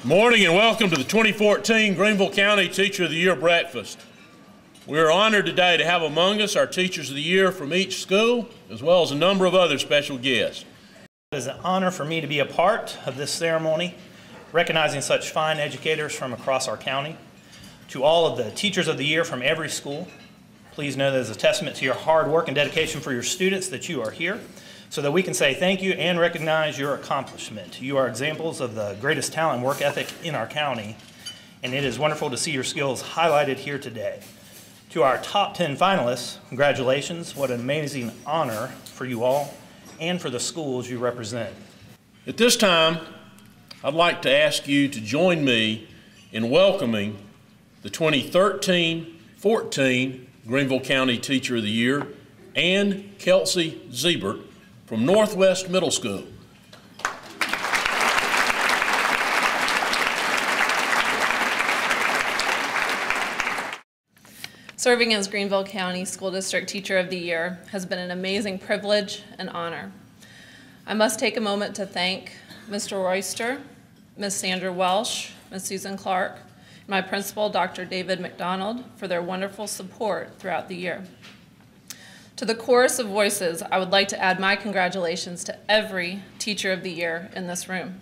Morning and welcome to the 2014 Greenville County Teacher of the Year Breakfast. We are honored today to have among us our Teachers of the Year from each school, as well as a number of other special guests. It is an honor for me to be a part of this ceremony, recognizing such fine educators from across our county. To all of the Teachers of the Year from every school, please know that it is a testament to your hard work and dedication for your students that you are here, so that we can say thank you and recognize your accomplishment. You are examples of the greatest talent and work ethic in our county, and it is wonderful to see your skills highlighted here today. To our top 10 finalists, congratulations. What an amazing honor for you all and for the schools you represent. At this time, I'd like to ask you to join me in welcoming the 2013-14 Greenville County Teacher of the Year, Ann Kelsey Ziebert, from Northwest Middle School. Serving as Greenville County School District Teacher of the Year has been an amazing privilege and honor. I must take a moment to thank Mr. Royster, Ms. Sandra Welsh, Ms. Susan Clark, and my principal, Dr. David McDonald, for their wonderful support throughout the year. To the chorus of voices, I would like to add my congratulations to every Teacher of the Year in this room.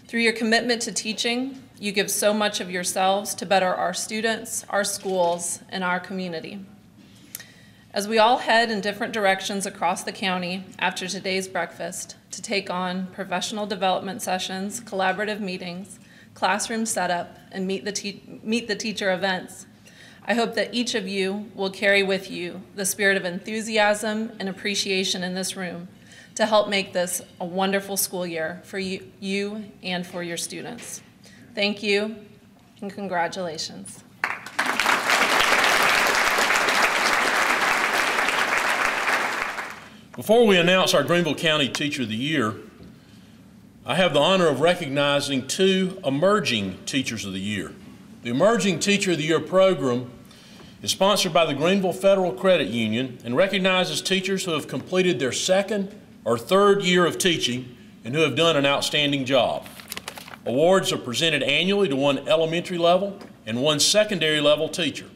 Through your commitment to teaching, you give so much of yourselves to better our students, our schools, and our community. As we all head in different directions across the county after today's breakfast to take on professional development sessions, collaborative meetings, classroom setup, and meet the teacher events, I hope that each of you will carry with you the spirit of enthusiasm and appreciation in this room to help make this a wonderful school year for you and for your students. Thank you and congratulations. Before we announce our Greenville County Teacher of the Year, I have the honor of recognizing two emerging Teachers of the Year. The Emerging Teacher of the Year program is sponsored by the Greenville Federal Credit Union and recognizes teachers who have completed their second or third year of teaching and who have done an outstanding job. Awards are presented annually to one elementary level and one secondary level teacher.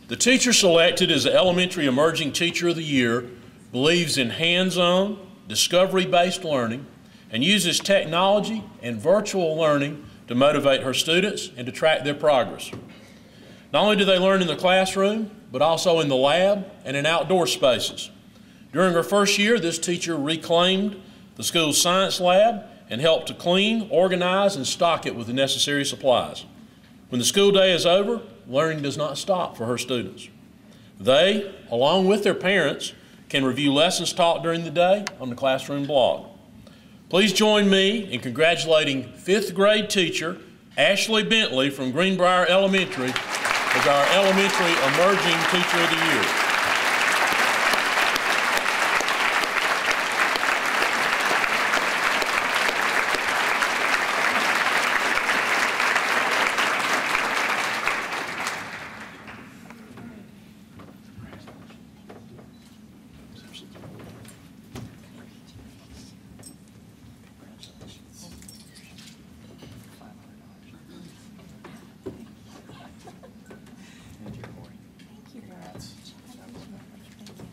The teacher selected as the Elementary Emerging Teacher of the Year believes in hands-on, discovery-based learning and uses technology and virtual learning to motivate her students and to track their progress. Not only do they learn in the classroom, but also in the lab and in outdoor spaces. During her first year, this teacher reclaimed the school's science lab and helped to clean, organize, and stock it with the necessary supplies. When the school day is over, learning does not stop for her students. They, along with their parents, can review lessons taught during the day on the classroom blog. Please join me in congratulating 5th grade teacher Ashley Bentley from Greenbrier Elementary as our Elementary Emerging Teacher of the Year.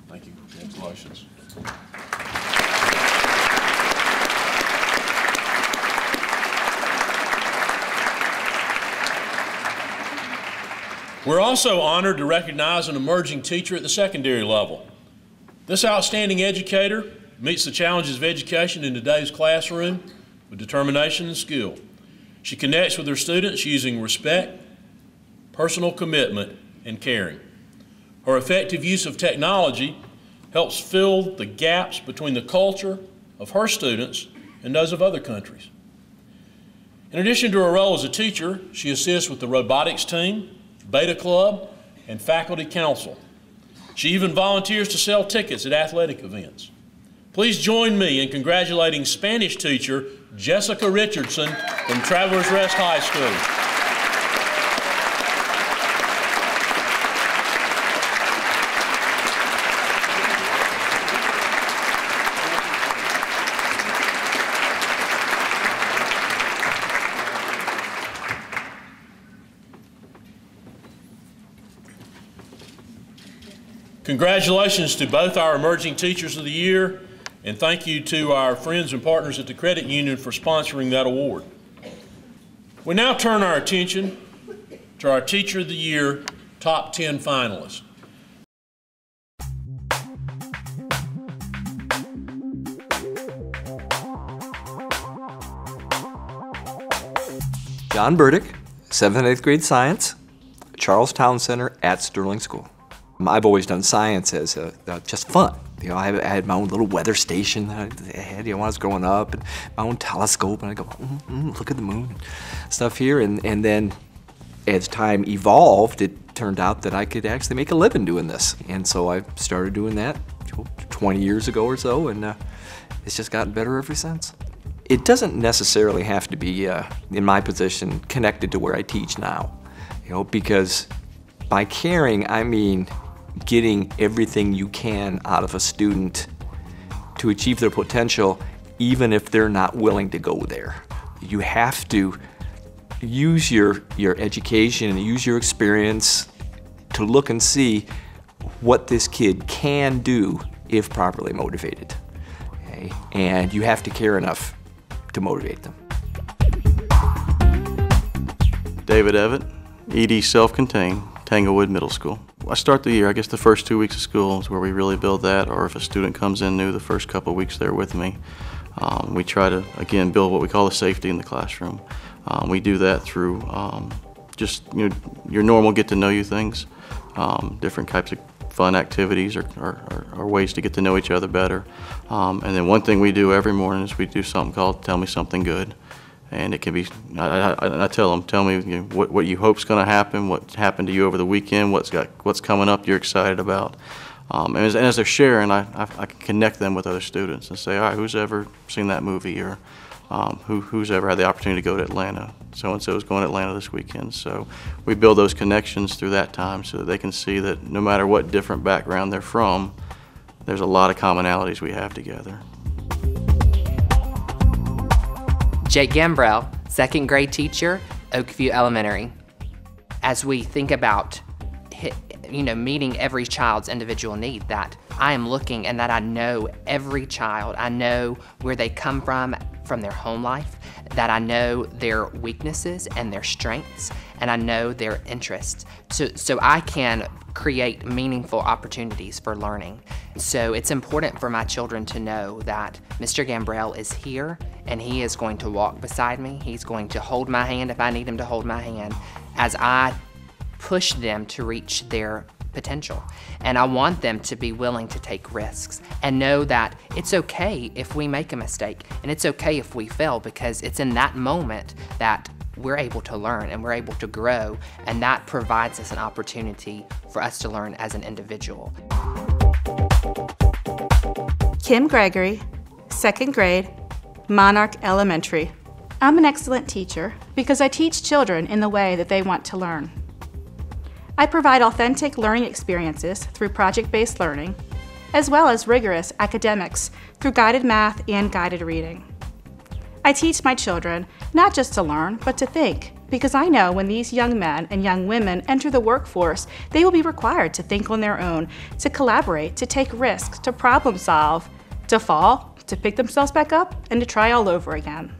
Thank you. Congratulations. We're also honored to recognize an emerging teacher at the secondary level. This outstanding educator meets the challenges of education in today's classroom with determination and skill. She connects with her students using respect, personal commitment, and caring. Her effective use of technology helps fill the gaps between the culture of her students and those of other countries. In addition to her role as a teacher, she assists with the robotics team, Beta Club, and faculty council. She even volunteers to sell tickets at athletic events. Please join me in congratulating Spanish teacher Jessica Richardson from Travelers Rest High School. Congratulations to both our Emerging Teachers of the Year, and thank you to our friends and partners at the Credit Union for sponsoring that award. We now turn our attention to our Teacher of the Year top 10 finalists. John Burdick, 7th and 8th grade science, Charles Town Center at Sterling School. I've always done science as just fun. You know, I had my own little weather station that I had, when I was growing up, and my own telescope, and I go, look at the moon, and stuff here. And then as time evolved, it turned out that I could actually make a living doing this. And so I started doing that 20 years ago or so, and it's just gotten better ever since. It doesn't necessarily have to be, in my position, connected to where I teach now, because by caring, I mean getting everything you can out of a student to achieve their potential, even if they're not willing to go there. You have to use your education and use your experience to look and see what this kid can do if properly motivated. Okay? And you have to care enough to motivate them. David EVETTE, ED Self-Contained, Tanglewood Middle School. I start the year, I guess the first 2 weeks of school is where we really build that, or if a student comes in new, the first couple of weeks they're with me. We try to, again, build what we call the safety in the classroom. We do that through just your normal get-to-know-you things, different types of fun activities or ways to get to know each other better. And then one thing we do every morning is we do something called Tell Me Something Good. And it can be, I tell them, tell me what you hope's going to happen, what happened to you over the weekend, what's coming up you're excited about. And as they're sharing, I can connect them with other students and say, all right, who's ever seen that movie, or who's ever had the opportunity to go to Atlanta? So-and-so is going to Atlanta this weekend. So we build those connections through that time so that they can see that no matter what different background they're from, there's a lot of commonalities we have together. Jake Gambrell, 2nd grade teacher, Oakview Elementary. As we think about meeting every child's individual need, that I am looking and that I know every child. I know where they come from their home life, that I know their weaknesses and their strengths, and I know their interests. So I can create meaningful opportunities for learning. So it's important for my children to know that Mr. Gambrell is here and he is going to walk beside me. He's going to hold my hand if I need him to hold my hand as I push them to reach their potential. And I want them to be willing to take risks and know that it's okay if we make a mistake and it's okay if we fail, because it's in that moment that we're able to learn and we're able to grow, and that provides us an opportunity for us to learn as an individual. Kim Gregory, 2nd grade, Monarch Elementary. I'm an excellent teacher because I teach children in the way that they want to learn. I provide authentic learning experiences through project-based learning, as well as rigorous academics through guided math and guided reading. I teach my children not just to learn, but to think, because I know when these young men and young women enter the workforce, they will be required to think on their own, to collaborate, to take risks, to problem solve, to fall, to pick themselves back up, and to try all over again.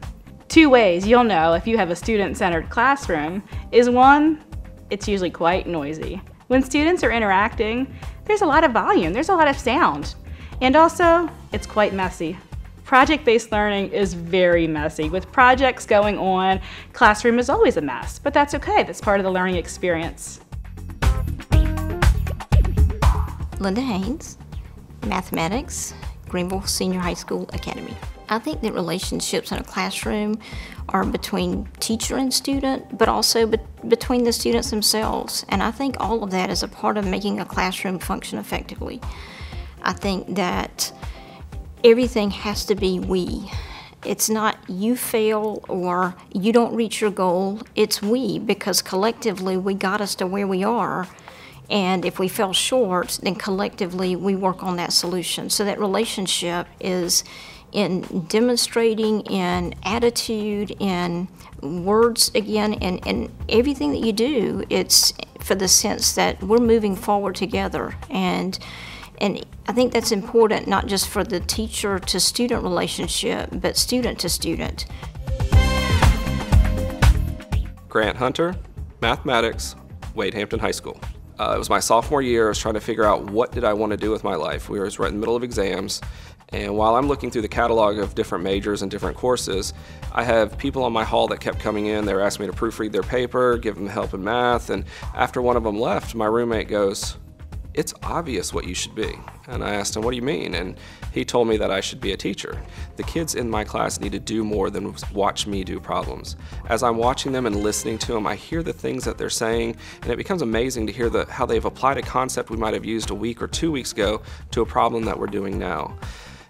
2 ways you'll know if you have a student-centered classroom is 1, it's usually quite noisy. When students are interacting, there's a lot of volume, there's a lot of sound. And also, it's quite messy. Project-based learning is very messy. With projects going on, classroom is always a mess, but that's okay, that's part of the learning experience. Linda Haynes, Mathematics, Greenville Senior High School Academy. I think that relationships in a classroom are between teacher and student, but also between the students themselves. And I think all of that is a part of making a classroom function effectively. I think that everything has to be we. It's not you fail or you don't reach your goal, it's we, because collectively we got us to where we are. And if we fell short, then collectively we work on that solution. So that relationship is in demonstrating, in attitude, in words again, and everything that you do, it's for the sense that we're moving forward together. And I think that's important, not just for the teacher to student relationship, but student to student. Grant Hunter, mathematics, Wade Hampton High School. It was my sophomore year. I was trying to figure out what did I want to do with my life. We were right in the middle of exams, and while I'm looking through the catalog of different majors and different courses, I have people on my hall that kept coming in. They were asking me to proofread their paper, give them help in math, and after one of them left, my roommate goes, "It's obvious what you should be." And I asked him, "What do you mean?" And he told me that I should be a teacher. The kids in my class need to do more than watch me do problems. As I'm watching them and listening to them, I hear the things that they're saying, and it becomes amazing to hear how they've applied a concept we might have used a week or 2 weeks ago to a problem that we're doing now.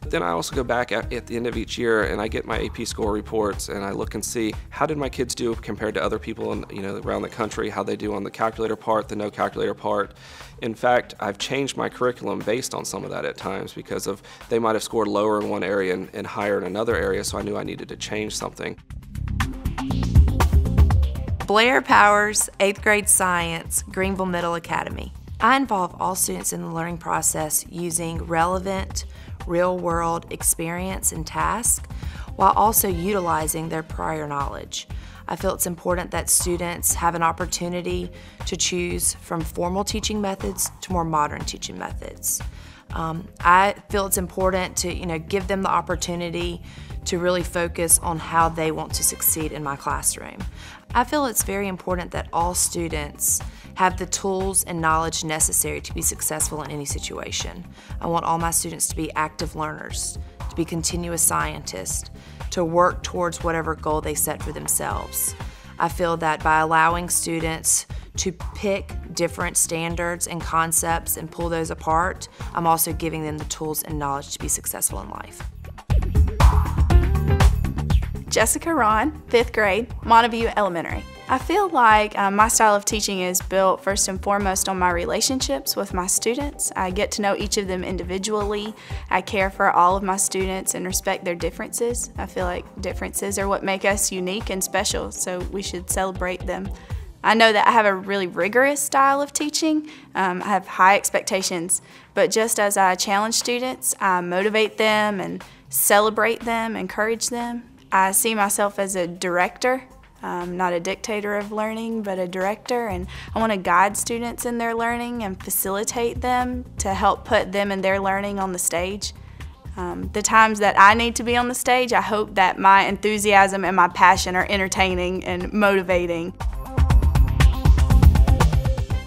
Then I also go back at the end of each year and I get my AP score reports and I look and see how did my kids do compared to other people around the country, how they do on the calculator part, the no calculator part. In fact, I've changed my curriculum based on some of that at times because they might have scored lower in one area and higher in another area, so I knew I needed to change something. BLAIR Powers, 8th grade science, Greenville Middle Academy. I involve all students in the learning process using relevant, real-world experience and task, while also utilizing their prior knowledge. I feel it's important that students have an opportunity to choose from formal teaching methods to more modern teaching methods. I feel it's important to give them the opportunity to really focus on how they want to succeed in my classroom. I feel it's very important that all students have the tools and knowledge necessary to be successful in any situation. I want all my students to be active learners, to be continuous scientists, to work towards whatever goal they set for themselves. I feel that by allowing students to pick different standards and concepts and pull those apart, I'm also giving them the tools and knowledge to be successful in life. Jessica RAHN, 5th grade, Monaview Elementary. I feel like my style of teaching is built first and foremost on my relationships with my students. I get to know each of them individually. I care for all of my students and respect their differences. I feel like differences are what make us unique and special, so we should celebrate them. I know that I have a really rigorous style of teaching. I have high expectations, but just as I challenge students, I motivate them and celebrate them, encourage them. I see myself as a director, not a dictator of learning, but a director, and I want to guide students in their learning and facilitate them to help put them and their learning on the stage. The times that I need to be on the stage, I hope that my enthusiasm and my passion are entertaining and motivating.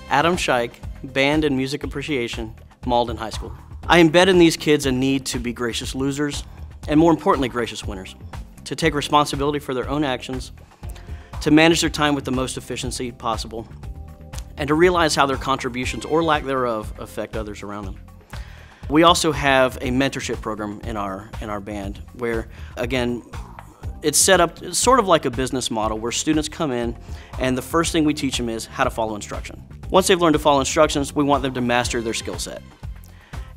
Adam Scheich, Band and Music Appreciation, Malden High School. I embed in these kids a need to be gracious losers, and more importantly, gracious winners. To take responsibility for their own actions, to manage their time with the most efficiency possible, and to realize how their contributions or lack thereof affect others around them. We also have a mentorship program in our band where, again, it's set up sort of like a business model where students come in and the first thing we teach them is how to follow instruction. Once they've learned to follow instructions, we want them to master their skill set.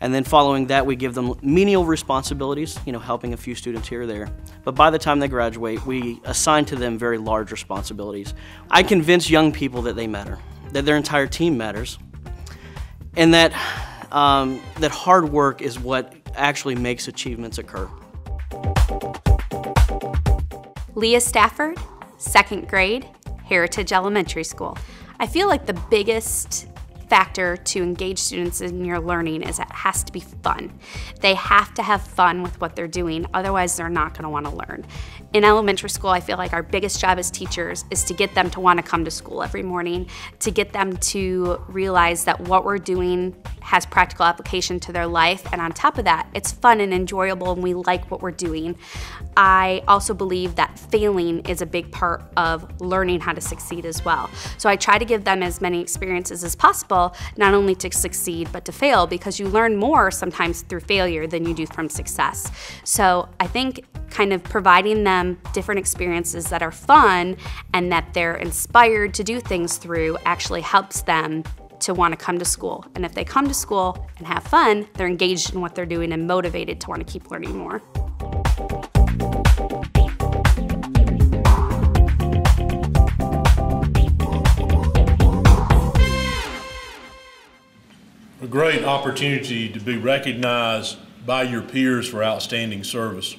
And then following that, we give them menial responsibilities, helping a few students here or there. But by the time they graduate, we assign to them very large responsibilities. I convince young people that they matter, that their entire team matters, and that hard work is what actually makes achievements occur. LEAH Stafford, 2nd grade, Heritage Elementary School. I feel like the biggest factor to engage students in your learning is it has to be fun. They have to have fun with what they're doing, otherwise they're not going to want to learn. In elementary school, I feel like our biggest job as teachers is to get them to want to come to school every morning, to get them to realize that what we're doing has practical application to their life, and on top of that, it's fun and enjoyable and we like what we're doing. I also believe that failing is a big part of learning how to succeed as well. So I try to give them as many experiences as possible, not only to succeed, but to fail, because you learn more sometimes through failure than you do from success. So I think kind of providing them different experiences that are fun and that they're inspired to do things through actually helps them to want to come to school. And if they come to school and have fun, they're engaged in what they're doing and motivated to want to keep learning more. great opportunity to be recognized by your peers for outstanding service,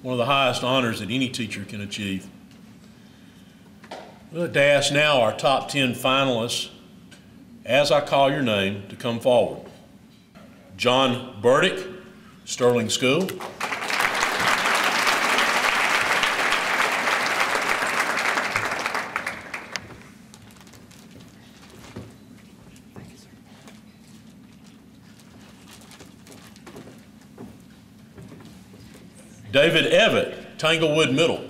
one of the highest honors that any teacher can achieve. I'd like to ask now our top 10 finalists, as I call your name, to come forward. John Burdick, Sterling School. David Evett, Tanglewood Middle.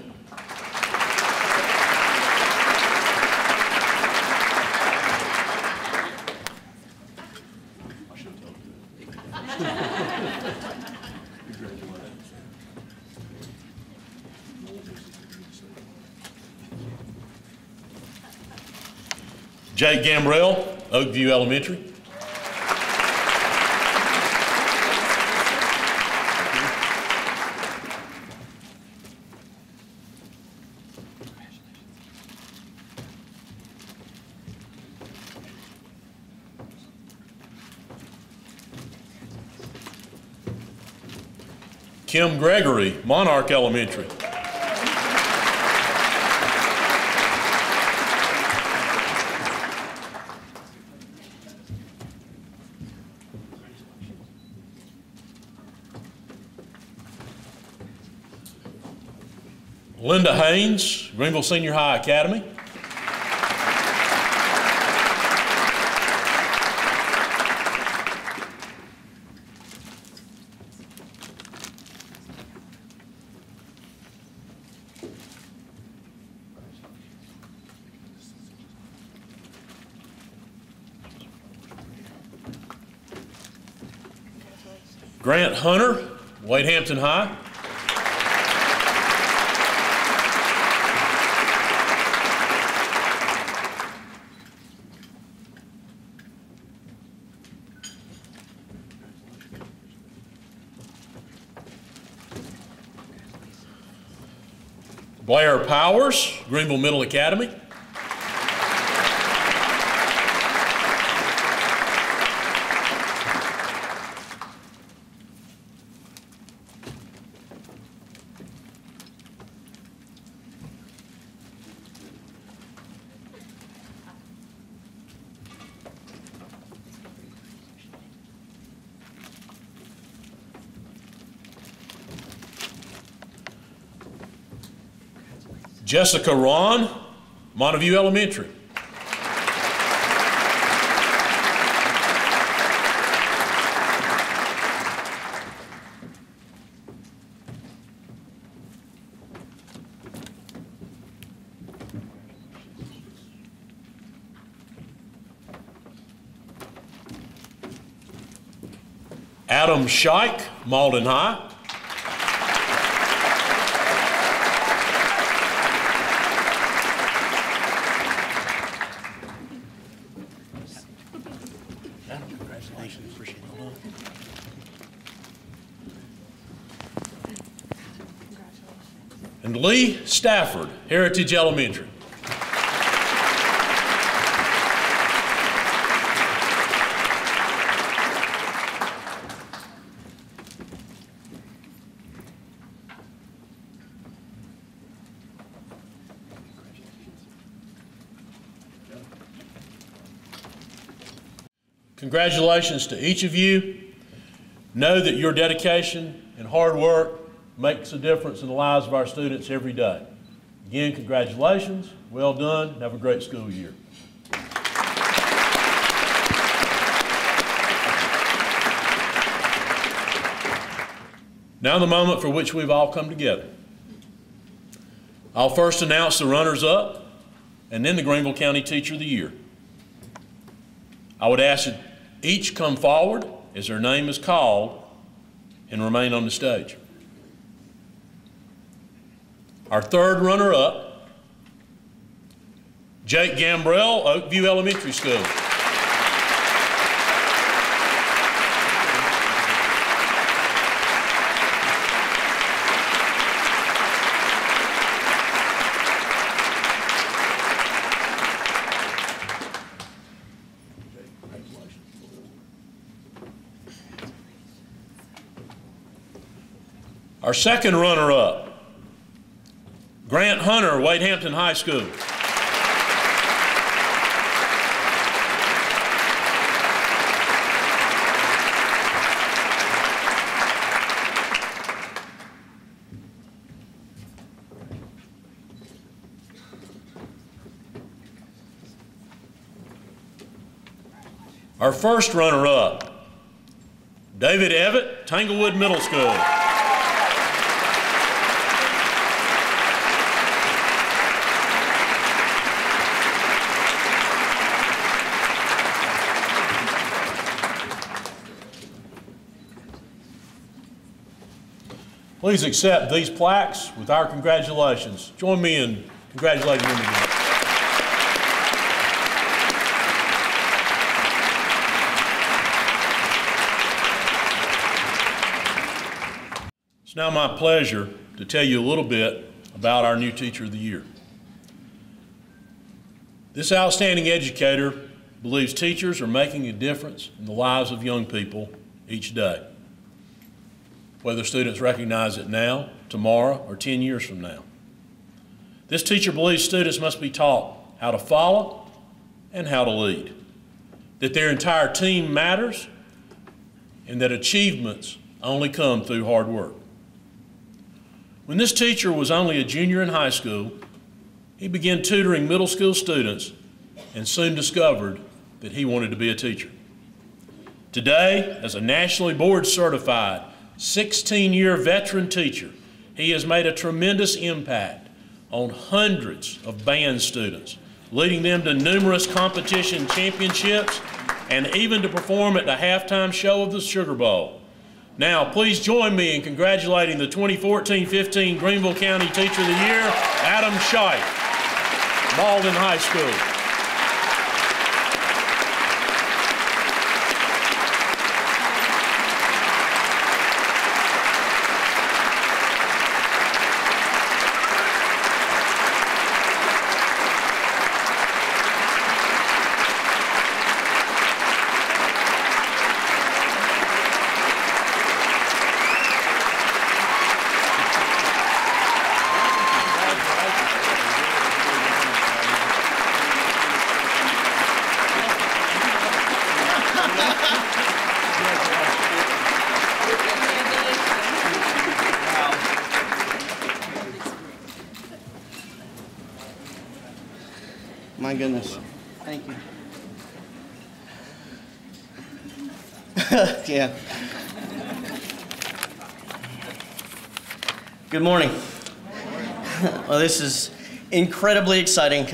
Jake Gambrell, Oakview Elementary. Kim Gregory, Monarch Elementary. Linda Haynes, Greenville Senior High Academy. Grant Hunter, Hampton High. BLAIR Powers, Greenville Middle Academy. Jessica RAHN, Monaview Elementary. Adam Scheich, Malden High. And Lee Stafford, Heritage Elementary. Congratulations to each of you. Know that your dedication and hard work makes a difference in the lives of our students every day. Again, congratulations, well done, and have a great school year. Now the moment for which we've all come together. I'll first announce the runners-up and then the Greenville County Teacher of the Year. I would ask that each come forward as their name is called and remain on the stage. Our third runner-up, Jake Gambrell, Oakview Elementary School. Our second runner-up, Grant Hunter, Wade Hampton High School. Our first runner-up, David EVETTE, Tanglewood Middle School. Please accept these plaques with our congratulations. Join me in congratulating them again. It's now my pleasure to tell you a little bit about our new Teacher of the Year. This outstanding educator believes teachers are making a difference in the lives of young people each day, whether students recognize it now, tomorrow, or 10 years from now. This teacher believes students must be taught how to follow and how to lead, that their entire team matters, and that achievements only come through hard work. When this teacher was only a junior in high school, he began tutoring middle school students and soon discovered that he wanted to be a teacher. Today, as a nationally board certified 16-year veteran teacher, he has made a tremendous impact on hundreds of band students, leading them to numerous competition championships and even to perform at the halftime show of the Sugar Bowl. Now, please join me in congratulating the 2014-15 Greenville County Teacher of the Year, Adam Scheich, Malden High School. My goodness. Thank you. Yeah. Good morning. Well, this is incredibly exciting.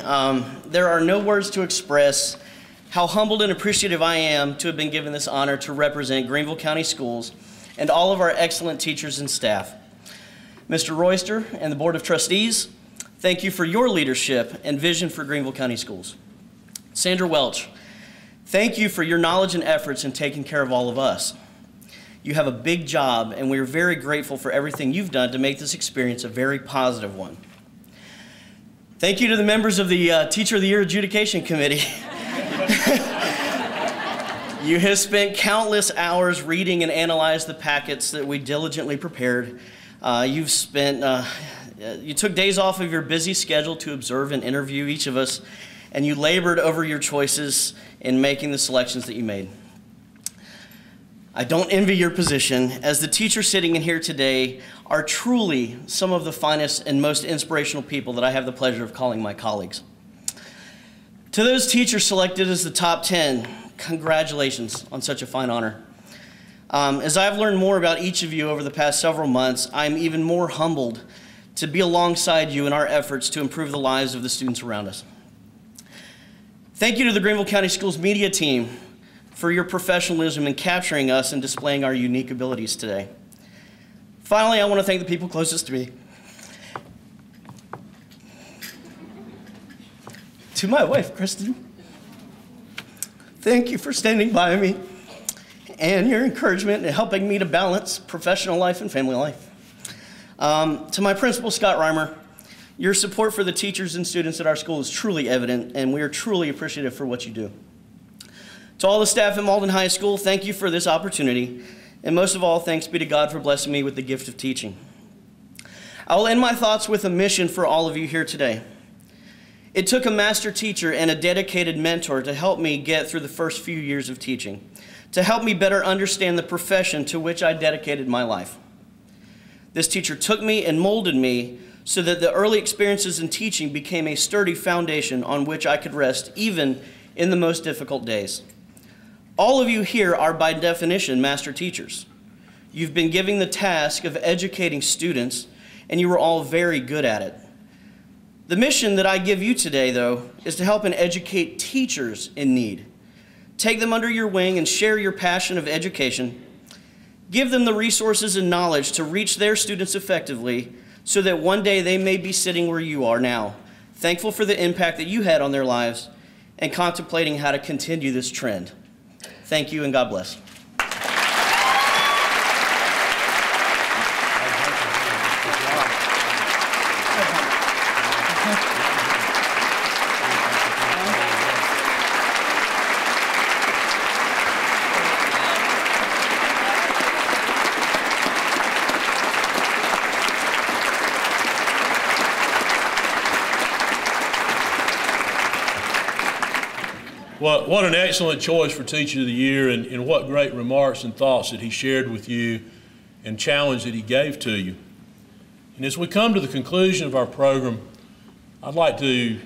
There are no words to express how humbled and appreciative I am to have been given this honor to represent Greenville County Schools and all of our excellent teachers and staff. Mr. Royster and the Board of Trustees, thank you for your leadership and vision for Greenville County Schools. Sandra Welch, thank you for your knowledge and efforts in taking care of all of us. You have a big job, and we are very grateful for everything you've done to make this experience a very positive one. Thank you to the members of the Teacher of the Year Adjudication Committee. You have spent countless hours reading and analyzing the packets that we diligently prepared. You took days off of your busy schedule to observe and interview each of us, and you labored over your choices in making the selections that you made. I don't envy your position, as the teachers sitting in here today are truly some of the finest and most inspirational people that I have the pleasure of calling my colleagues. To those teachers selected as the top 10, congratulations on such a fine honor. As I've learned more about each of you over the past several months, I'm even more humbled to be alongside you in our efforts to improve the lives of the students around us. Thank you to the Greenville County Schools media team for your professionalism in capturing us and displaying our unique abilities today. Finally, I want to thank the people closest to me. To my wife, Kristen, thank you for standing by me and your encouragement in helping me to balance professional life and family life. To my principal, Scott Reimer, your support for the teachers and students at our school is truly evident, and we are truly appreciative for what you do. To all the staff at Malden High School, thank you for this opportunity, and most of all, thanks be to God for blessing me with the gift of teaching. I will end my thoughts with a mission for all of you here today. It took a master teacher and a dedicated mentor to help me get through the first few years of teaching, to help me better understand the profession to which I dedicated my life. This teacher took me and molded me so that the early experiences in teaching became a sturdy foundation on which I could rest even in the most difficult days. All of you here are by definition master teachers. You've been given the task of educating students, and you were all very good at it. The mission that I give you today, though, is to help and educate teachers in need. Take them under your wing and share your passion of education. Give them the resources and knowledge to reach their students effectively so that one day they may be sitting where you are now, thankful for the impact that you had on their lives and contemplating how to continue this trend. Thank you and God bless. What an excellent choice for Teacher of the Year, and what great remarks and thoughts that he shared with you and challenge that he gave to you. And as we come to the conclusion of our program, I'd like to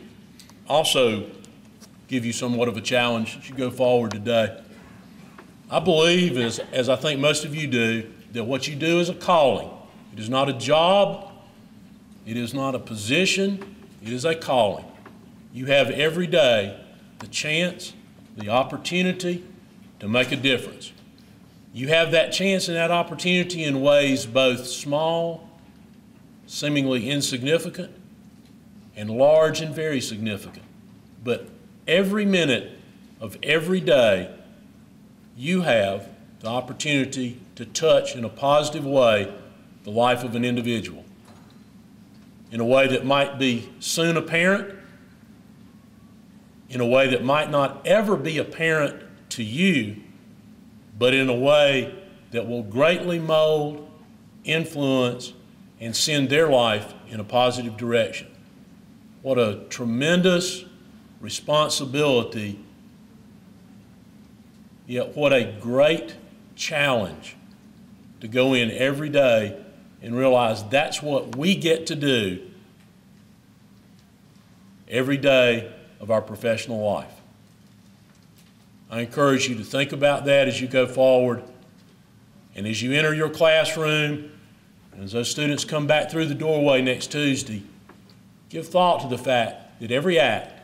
also give you somewhat of a challenge as you go forward today. I believe, as I think most of you do, that what you do is a calling. It is not a job. It is not a position. It is a calling. You have every day the chance, the opportunity to make a difference. You have that chance and that opportunity in ways both small, seemingly insignificant, and large and very significant. But every minute of every day, you have the opportunity to touch in a positive way the life of an individual in a way that might be soon apparent, in a way that might not ever be apparent to you, but in a way that will greatly mold, influence, and send their life in a positive direction. What a tremendous responsibility, yet what a great challenge to go in every day and realize that's what we get to do every day of our professional life. I encourage you to think about that as you go forward, and as you enter your classroom, and as those students come back through the doorway next Tuesday, give thought to the fact that every act,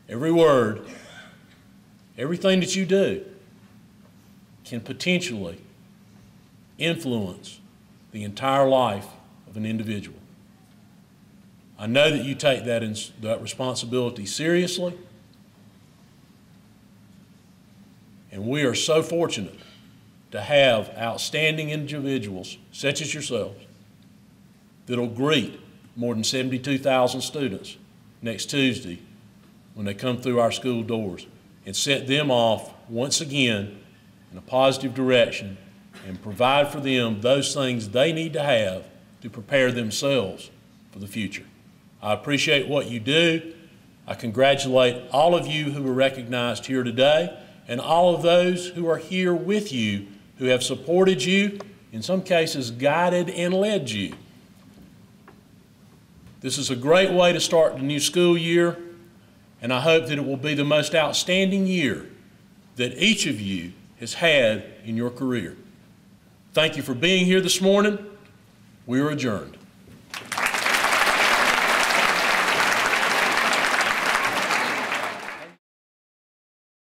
every word, everything that you do can potentially influence the entire life of an individual. I know that you take that responsibility seriously, and we are so fortunate to have outstanding individuals such as yourselves that will greet more than 72,000 students next Tuesday when they come through our school doors and set them off once again in a positive direction and provide for them those things they need to have to prepare themselves for the future. I appreciate what you do. I congratulate all of you who were recognized here today and all of those who are here with you, who have supported you, in some cases guided and led you. This is a great way to start the new school year, and I hope that it will be the most outstanding year that each of you has had in your career. Thank you for being here this morning. We are adjourned.